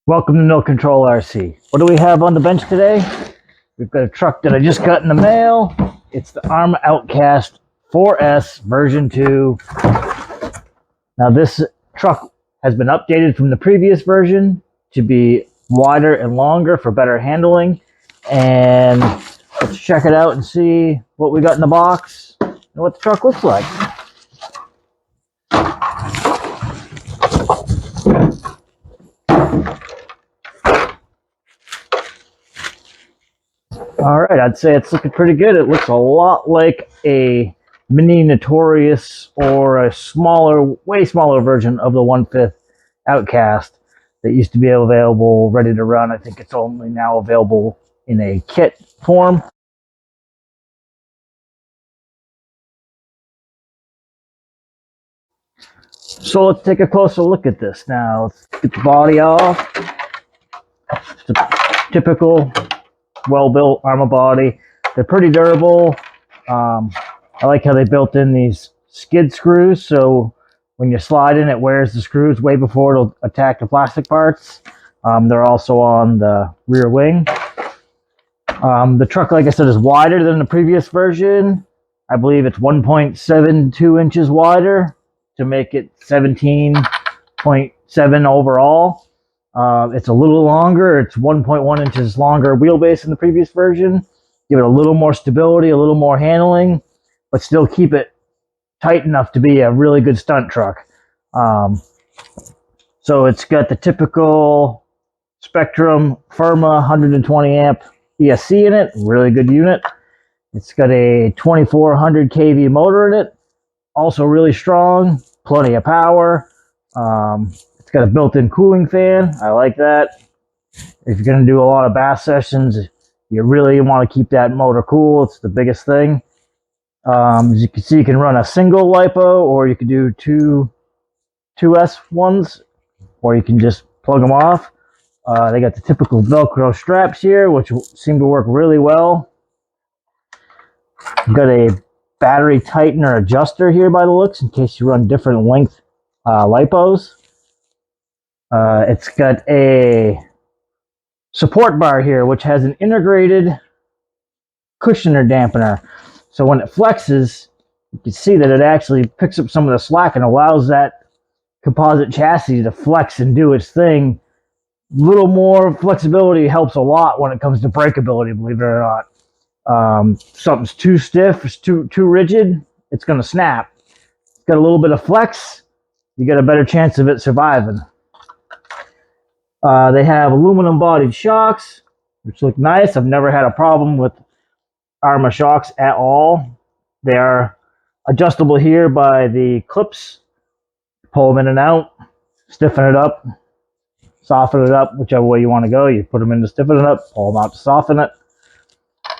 Welcome to No Control RC. What do we have on the bench today? We've got a truck that I just got in the mail. It's the Arrma Outcast 4S version 2. Now this truck has been updated from the previous version to be wider and longer for better handling. And let's check it out and see what we got in the box and what the truck looks like. All right, I'd say it's looking pretty good. It looks a lot like a mini Notorious or a smaller, way smaller version of the 1/5 Outcast that used to be available ready to run. I think it's only now available in a kit form. So let's take a closer look at this now. Let's get the body off. It's a typical well-built Arrma body. They're pretty durable. I like how they built in these skid screws, so when you slide in, it wears the screws way before it'll attack the plastic parts. They're also on the rear wing. The truck, like I said, is wider than the previous version. I believe it's 1.72 inches wider to make it 17.7 overall. It's a little longer. It's 1.1 inches longer wheelbase in the previous version. Give it a little more stability, a little more handling, but still keep it tight enough to be a really good stunt truck. So it's got the typical Spectrum Firma 120 amp ESC in it. Really good unit. It's got a 2400 kV motor in it. Also really strong. Plenty of power. It's got a built-in cooling fan. I like that. If you're going to do a lot of bass sessions, you really want to keep that motor cool. It's the biggest thing. As you can see, you can run a single lipo, or you can do two S ones, or you can just plug them off. They got the typical Velcro straps here, which seem to work really well. Got a battery tightener adjuster here by the looks, in case you run different length lipos. It's got a support bar here, which has an integrated cushioner dampener. So when it flexes, you can see that it actually picks up some of the slack and allows that composite chassis to flex and do its thing. A little more flexibility helps a lot when it comes to breakability, believe it or not. Something's too stiff, it's too rigid, it's going to snap. It's got a little bit of flex, you get a better chance of it surviving. They have aluminum bodied shocks, which look nice. I've never had a problem with Arrma shocks at all. They are adjustable here by the clips. Pull them in and out, stiffen it up, soften it up, whichever way you want to go. You put them in to stiffen it up, pull them out to soften it.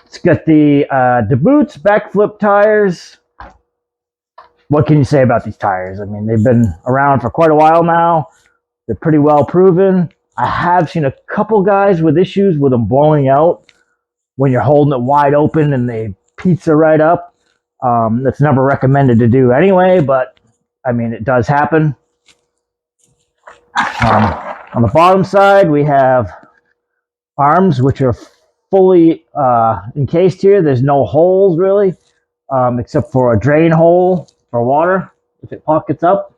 It's got the boots backflip tires. What can you say about these tires? I mean, they've been around for quite a while now. They're pretty well proven. I have seen a couple guys with issues with them blowing out when you're holding it wide open and they pizza right up. That's never recommended to do anyway, but I mean, it does happen. On the bottom side, we have arms, which are fully encased here. There's no holes really, except for a drain hole for water if it pockets up.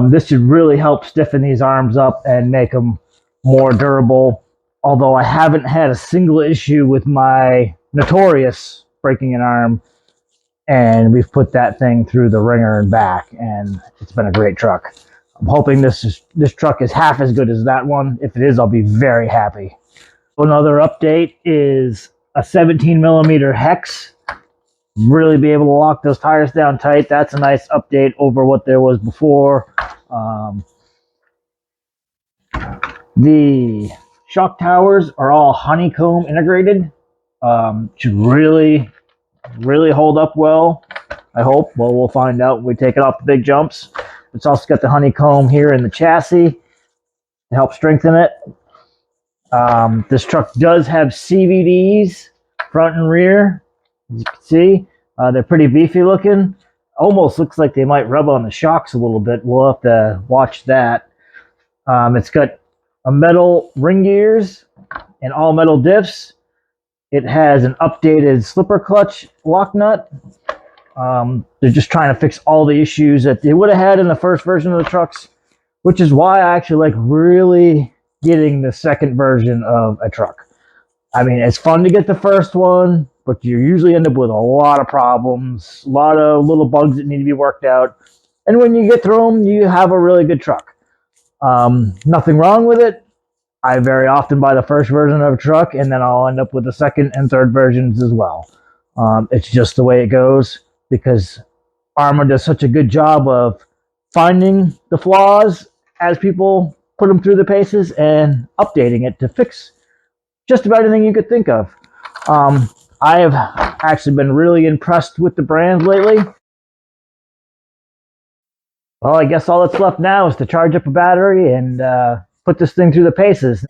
This should really help stiffen these arms up and make them more durable. Although I haven't had a single issue with my Notorious breaking an arm, and we've put that thing through the ringer and back, and it's been a great truck. I'm hoping this truck is half as good as that one. If it is, I'll be very happy. Another update is a 17mm hex. Really be able to lock those tires down tight. That's a nice update over what there was before. The shock towers are all honeycomb integrated. Should really hold up well, I hope. Well, we'll find out when we take it off the big jumps. It's also got the honeycomb here in the chassis to help strengthen it. This truck does have CVDs front and rear. As you can see, they're pretty beefy looking. Almost looks like they might rub on the shocks a little bit. We'll have to watch that. It's got a metal ring gears and all metal diffs. It has an updated slipper clutch lock nut. They're just trying to fix all the issues that they would have had in the first version of the trucks, which is why I actually like really getting the second version of a truck. I mean, it's fun to get the first one, but you usually end up with a lot of problems, a lot of little bugs that need to be worked out. And when you get through them, you have a really good truck. Nothing wrong with it. I very often buy the first version of a truck, and then I'll end up with the second and third versions as well. It's just the way it goes, because Arrma does such a good job of finding the flaws as people put them through the paces and updating it to fix just about anything you could think of. I have actually been really impressed with the brand lately. Well, I guess all that's left now is to charge up a battery and put this thing through the paces.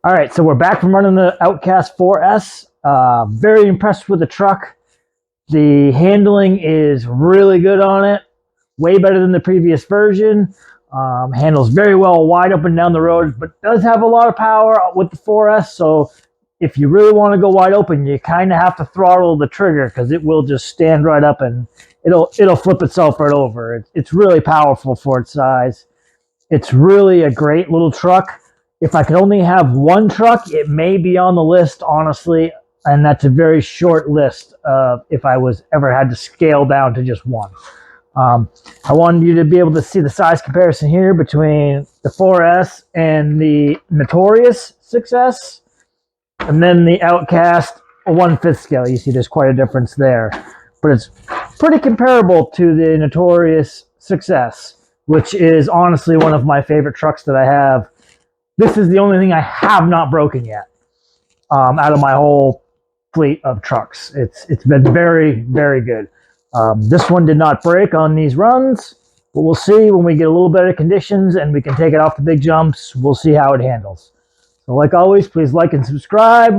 All right, so we're back from running the Outcast 4S. Very impressed with the truck. The handling is really good on it, way better than the previous version. Handles very well wide up and down the road, but does have a lot of power with the 4S. So if you really want to go wide open, you kind of have to throttle the trigger, because it will just stand right up and it'll flip itself right over. It's really powerful for its size. It's really a great little truck. If I could only have one truck, it may be on the list, honestly, and that's a very short list if I was ever had to scale down to just one. I wanted you to be able to see the size comparison here between the 4S and the Notorious 6S, and then the Outcast 1/5 scale. You see there's quite a difference there, but it's pretty comparable to the Notorious 6S, which is honestly one of my favorite trucks that I have. This is the only thing I have not broken yet out of my whole fleet of trucks. It's been very, very good. This one did not break on these runs, but we'll see when we get a little better conditions and we can take it off the big jumps. We'll see how it handles. So like always, please like and subscribe.